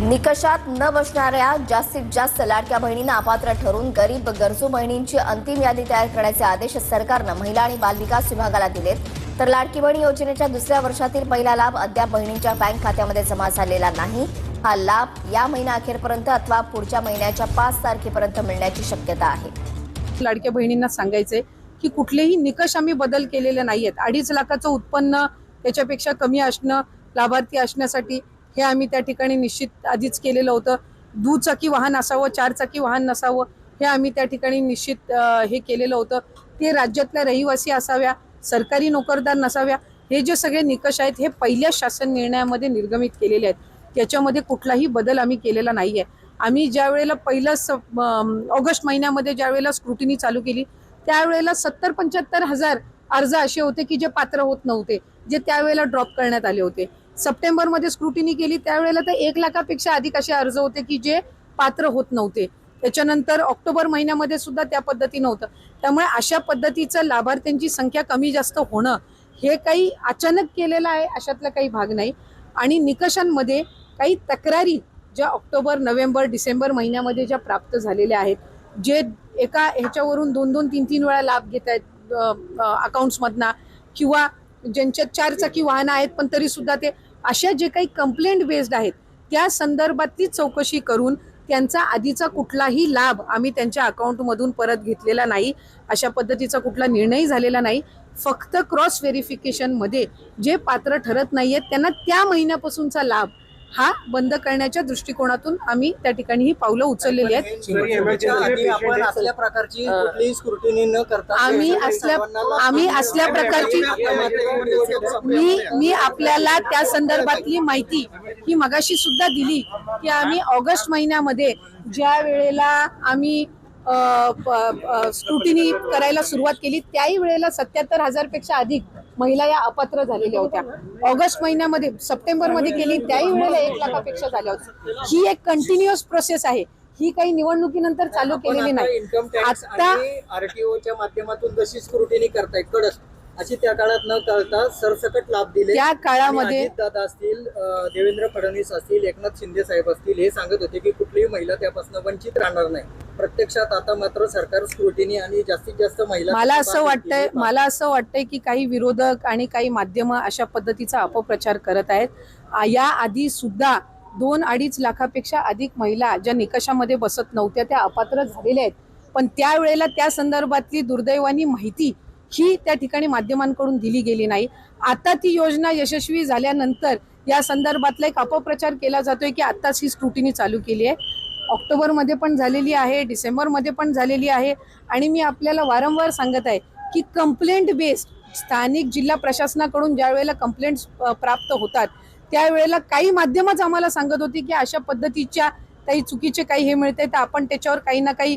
निकषात न बसणाऱ्या जास्तीत जास्त लाडक्या बहिणींना अपात्र ठरून गरीब गरजू बहिणींची अंतिम यादी तयार करण्याचे आदेश सरकारनं महिला आणि बालविकास विभागाला दिलेत। तर लाडकी बहीण योजनेच्या दुसऱ्या वर्षातील पहिला लाभ अद्याप बहिणींच्या बँक खात्यामध्ये जमा झालेला नाही। हा लाभ या महिन्याअखेरपर्यंत अथवा पुढच्या महिन्याच्या 5 तारखेपर्यंत मिळण्याची शक्यता आहे। लाडक्या बहिणींना सांगायचे की कुठलेही निकष आम्ही बदल केलेले नाहीयेत। 2.5 लाखाचं उत्पन्न त्याच्यापेक्षा कमी असणं लाभार्थी असण्यासाठी हे आम्ही त्या ठिकाणी निश्चित आधीच केलेलं होतं। दुचाकी वाहन असावं, 4 चाकी वाहन नसावं हे आम्ही त्या ठिकाणी निश्चित हे केलेलं होतं। ते राज्यातल्या रहिवासी असाव्या, सरकारी नोकरदार नसाव्या, हे जे सगळे निकष आहेत हे पहिल्या शासन निर्णयामध्ये निर्गमित केलेले आहेत। त्याच्यामध्ये कुठलाही बदल आम्ही केलेला नाहीये। आम्ही ज्या वेळेला पहिलं ऑगस्ट महिन्यामध्ये ज्या वेळेला स्क्रुटिनी चालू केली त्यावेळेला 70-75 हजार अर्ज असे होते की जे पात्र होत नव्हते, जे त्यावेळेला ड्रॉप करण्यात आले होते। सप्टेंबर मध्ये स्क्रुटिनी केली त्यावेळेला तर 1 लाखापेक्षा अधिक असे अर्ज होते की जे पात्र होत नव्हते। त्याच्यानंतर ऑक्टोबर महिन्यामध्ये सुद्धा त्या पद्धतीने होतं। त्यामुळे अशा पद्धतीचं लाभार्थ्यांची संख्या कमी जास्त होणं हे काही अचानक केलेलं आहे अशातला काही भाग नाही। आणि निकषांमध्ये काही तक्रारी ज्या ऑक्टोबर, नोव्हेंबर, डिसेंबर महिन्यामध्ये ज्या प्राप्त झालेल्या आहेत, जे एका ह्याच्यावरून 2-2, 3-3 वेळा लाभ घेत आहेत अकाउंट्समधनं, किंवा ज्यांच्या 4 चाकी वाहनं आहेत पण तरी सुद्धा ते अशा जे काही कंप्लेंट बेस्ड आहेत त्या संदर्भातली चौकशी करून त्यांचा आधीचा कुठलाही लाभ आम्ही त्यांच्या अकाउंटमधून परत घेतलेला नाही। अशा पद्धतीचा कुठला निर्णय झालेला नाही। फक्त क्रॉस व्हेरिफिकेशनमध्ये जे पात्र ठरत नाहीयेत त्यांना त्या महिन्यापासूनचा लाभ हा बंद करण्याच्या दृष्टिकोनातून आम्मी त्या ठिकाणी ही पावलं उचललेली आहेत। आपण असल्या प्रकारची कुठलीही स्क्रुटिनी न करता आम्ही असल्या प्रकारची मी आपल्याला त्या संदर्भातली माहिती ही मगाशी सुद्धा दिली की आम्ही ऑगस्ट महिन्यामध्ये ज्या वेळेला आम्ही स्क्रुटिनी करायला सुरुवात केली त्याही वेळेला 77 हजार पेक्षा अधिक महिला या अपात्र झालेल्या होत्या। ऑगस्ट महिन्यामध्ये, सप्टेंबर मध्ये केली त्याही वेळेला 1 लाखापेक्षा झाल्या होत्या। ही एक कंटिन्युअस प्रोसेस आहे, ही काही निवडणुकीनंतर चालू केलेली नाही। आता आरटीओच्या माध्यमातून जशी स्क्रुटिनी करताय कडक, अशी त्या काळात न करता सरसकट लाभ दिले। त्या काळामध्ये दादा असतील, देवेंद्र फडणवीस असतील, एकनाथ शिंदे साहेब असतील, हे सांगत होते की कुठलीही महिला त्यापासून वंचित राहणार नाही। प्रत्यक्षात आता मात्र सरकार स्क्रुटिनी आणि जास्तीत जास्त महिला, मला असं वाटतंय की काही विरोधक आणि काही माध्यम अशा पद्धतीचा अपप्रचार करत आहेत। या आधी सुद्धा 2-2.5 लाखापेक्षा अधिक महिला ज्या निकषामध्ये बसत नव्हत्या त्या अपात्र झालेल्या आहेत। पण त्यावेळेला त्या संदर्भातली दुर्दैवानी माहिती ही त्या ठिकाणी माध्यमांकडून दिली गेली नाही। आता ती योजना यशस्वी झाल्यानंतर या संदर्भातला एक अपप्रचार केला जातोय की आताच ही स्क्रुटिनी चालू केली आहे। ऑक्टोबर मध्ये पण झालेली आहे, डिसेंबर मध्ये पण झालेली आहे। आणि मी आपल्याला वारंवार सांगत आहे की कंप्लेंट बेस्ड स्थानिक जिल्हा प्रशासनाकडून ज्या वेळेला कंप्लेंट्स प्राप्त होतात त्यावेळेला काही माध्यमच आम्हाला सांगत होती की अशा पद्धतीच्या काही चुकीचे काही हे मिळते तर आपण त्याच्यावर काही ना काही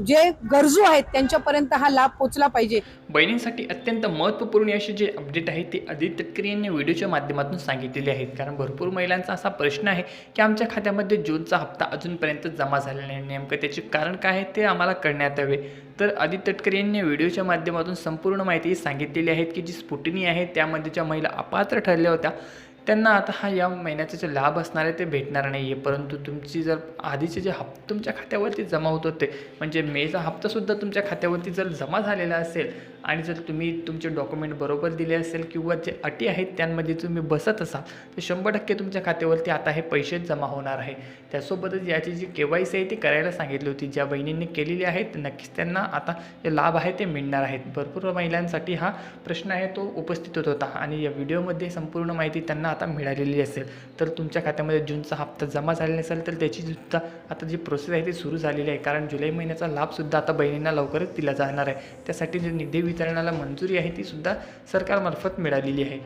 जे गरजू आहेत त्यांच्यापर्यंत हा लाभ पोहोचला पाहिजे। बहिणींसाठी अत्यंत महत्त्वपूर्ण असे जे अपडेट आहे ते आदित्य तटकरे यांनी व्हिडिओच्या माध्यमातून सांगितलेले आहेत। कारण भरपूर महिलांचा असा प्रश्न आहे की आमच्या खात्यामध्ये जूनचा हप्ता अजूनपर्यंत जमा झालेला नाही, नेमकं त्याचे कारण काय आहे ते आम्हाला कळण्यात यावे। तर आदित्य तटकरे यांनी व्हिडिओच्या माध्यमातून संपूर्ण माहिती सांगितलेली आहे की जी स्क्रुटिनी आहे त्यामध्ये ज्या महिला अपात्र ठरल्या होत्या त्यांना आता हा या महिन्याचा जे लाभ असणार आहे ते भेटणार नाही आहे। परंतु तुमची जर आधीचे जे हप्ते तुमच्या खात्यावरती जमा होत होते, म्हणजे मेचा हप्तासुद्धा तुमच्या खात्यावरती जर जमा झालेला असेल आणि जर तुम्ही तुमचे डॉक्युमेंट बरोबर दिले असेल किंवा जे अटी आहेत त्यांमध्ये तुम्ही बसत असाल तर 100% तुमच्या खात्यावरती आता हे पैसे जमा होणार आहे। त्यासोबतच याची जी KYC आहे ती करायला सांगितली होती। ज्या बहिणींनी केलेली आहेत नक्कीच त्यांना आता जे लाभ आहे ते मिळणार आहेत। भरपूर महिलांसाठी हा प्रश्न आहे तो उपस्थित होत होता आणि या व्हिडिओमध्ये संपूर्ण माहिती त्यांना आता मिळालेली असेल। तर तुमच्या खात्यामध्ये जूनचा हप्ता जमा झालेला असेल तर त्याची सुद्धा आता जी प्रोसेस आहे ती सुरू झालेली आहे। कारण जुलै महिन्याचा लाभसुद्धा आता बहिणींना लवकरच दिला जाणार आहे। त्यासाठी जी निधी वितरणाला मंजुरी आहे ती सुद्धा सरकारमार्फत मिळालेली आहे।